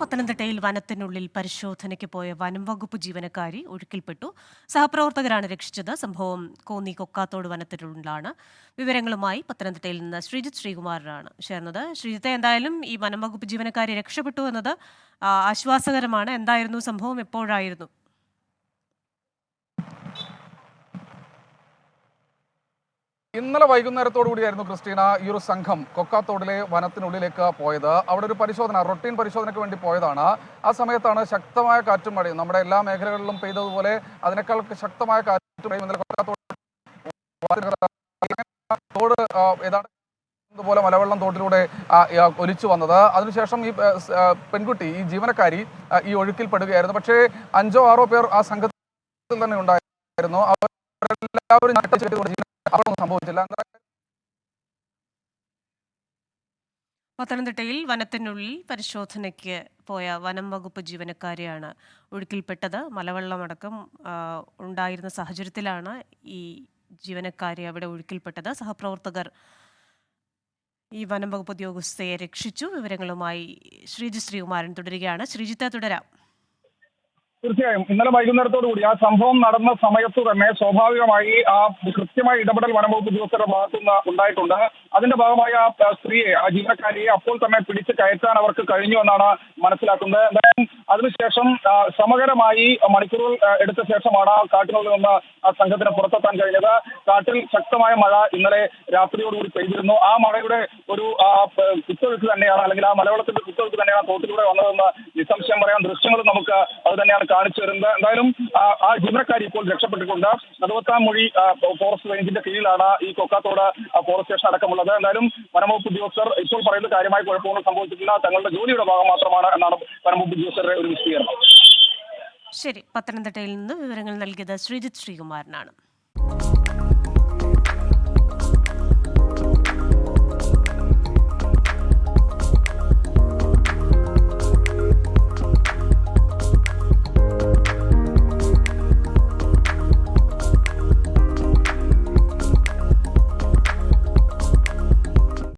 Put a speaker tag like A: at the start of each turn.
A: പത്തനംതിട്ടയിൽ വനത്തിനുള്ളിൽ പരിശോധനയ്ക്ക് പോയ വനം വകുപ്പ് ജീവനക്കാരി ഒഴുക്കിൽപ്പെട്ടു. സഹപ്രവർത്തകരാണ് രക്ഷിച്ചത്. സംഭവം കോന്നി കൊക്കാത്തോട് വനത്തിനുള്ളിലാണ്. വിവരങ്ങളുമായി പത്തനംതിട്ടയിൽ നിന്ന് ശ്രീകുമാരനാണ് ചേർന്നത്. ശ്രീജിത്തെ, എന്തായാലും ഈ വനം വകുപ്പ് ജീവനക്കാരി രക്ഷപ്പെട്ടു എന്നത് ആശ്വാസകരമാണ്. എന്തായിരുന്നു സംഭവം? എപ്പോഴായിരുന്നു?
B: ഇന്നലെ വൈകുന്നേരത്തോടു കൂടിയായിരുന്നു ക്രിസ്റ്റീന ഈ ഒരു സംഘം കൊക്കാത്തോടിലെ വനത്തിനുള്ളിലേക്ക് പോയത്. അവിടെ ഒരു റൊട്ടീൻ പരിശോധനയ്ക്ക് വേണ്ടി പോയതാണ്. ആ സമയത്താണ് ശക്തമായ കാറ്റും മഴയും, നമ്മുടെ എല്ലാ മേഖലകളിലും പെയ്തതുപോലെ അതിനേക്കാൾ ശക്തമായ കാറ്റും മഴയും ഇന്നലെ തോട് ഏതാണ്ട് മലവെള്ളം തോട്ടിലൂടെ ഒലിച്ചു വന്നത്. അതിനുശേഷം ഈ പെൺകുട്ടി, ഈ ജീവനക്കാരി ഈ ഒഴുക്കിൽ പെടുകയായിരുന്നു. പക്ഷേ 5 or 6 പേർ ആ സംഘത്തിൽ തന്നെ ഉണ്ടായിരുന്നു. അവരെല്ലാവരും സംഭവിച്ചില്ല.
A: പത്തനംതിട്ടയിൽ വനത്തിനുള്ളിൽ പരിശോധനയ്ക്ക് പോയ വനം വകുപ്പ് ജീവനക്കാരെയാണ് ഒഴുക്കിൽപ്പെട്ടത്. മലവെള്ളമടക്കം ഉണ്ടായിരുന്ന സാഹചര്യത്തിലാണ് ഈ ജീവനക്കാരെ അവിടെ ഒഴുക്കിൽപ്പെട്ടത്. സഹപ്രവർത്തകർ ഈ വനം വകുപ്പ് ഉദ്യോഗസ്ഥയെ രക്ഷിച്ചു. വിവരങ്ങളുമായി ശ്രീകുമാരൻ തുടരുകയാണ്. ശ്രീജിത്തെ, തുടരാം.
C: തീർച്ചയായും ഇന്നലെ വൈകുന്നേരത്തോടുകൂടി ആ സംഭവം നടന്ന സമയത്ത് തന്നെ സ്വാഭാവികമായി ആ കൃത്യമായ ഇടപെടൽ വനംവകുപ്പ് ഉദ്യോഗസ്ഥരുടെ ഭാഗത്തുനിന്ന് ഉണ്ടായിട്ടുണ്ട്. അതിന്റെ ഭാഗമായി ആ സ്ത്രീയെ, ആ ജീവനക്കാരിയെ അപ്പോൾ തന്നെ പിടിച്ച് കയറ്റാൻ അവർക്ക് കഴിഞ്ഞു എന്നാണ് മനസ്സിലാക്കുന്നത്. എന്തായാലും അതിനുശേഷം സമഗ്രമായി മണിക്കൂറുകൾ എടുത്ത ശേഷമാണ് കാട്ടിനുള്ളിൽ നിന്ന് ആ സംഘത്തിന് പുറത്തെത്താൻ കഴിഞ്ഞത്. കാട്ടിൽ ശക്തമായ മഴ ഇന്നലെ രാത്രിയോടുകൂടി പെയ്തിരുന്നു. ആ മഴയുടെ ഒരു കുത്തൊഴുക്ക് തന്നെയാണ്, അല്ലെങ്കിൽ ആ മലവെള്ളത്തിന്റെ കുത്തൊഴുക്ക് തന്നെയാണ് തോട്ടിലൂടെ വന്നതെന്ന് നിസ്സംശയം പറയാം. ദൃശ്യങ്ങൾ നമുക്ക് അത് തന്നെയാണ് കാണിച്ചു വരുന്നത്. എന്തായാലും ആ ജീവനക്കാരി ഇപ്പോൾ രക്ഷപ്പെട്ടിട്ടുണ്ട്. നടുവത്താംമൊഴി ഫോറസ്റ്റ് റേഞ്ചിന്റെ കീഴിലാണ് ഈ കൊക്കാത്തോട് ഫോറസ്റ്റ് സ്റ്റേഷൻ അടക്കമുള്ളത്. എന്തായാലും വനംവകുപ്പ് ഉദ്യോഗസ്ഥർ ഇപ്പോൾ പറയുന്നത് കാര്യമായ കുഴപ്പമൊന്നും സംഭവിച്ചിട്ടില്ല, തങ്ങളുടെ ജോലിയുടെ ഭാഗം മാത്രമാണ് എന്നാണ് വനംവകുപ്പ് ഉദ്യോഗസ്ഥരുടെ ഒരു വിശദീകരണം.
A: ശരി, പത്തനംതിട്ടയിൽ നിന്ന് വിവരങ്ങൾ നൽകിയത് ശ്രീകുമാരനാണ്.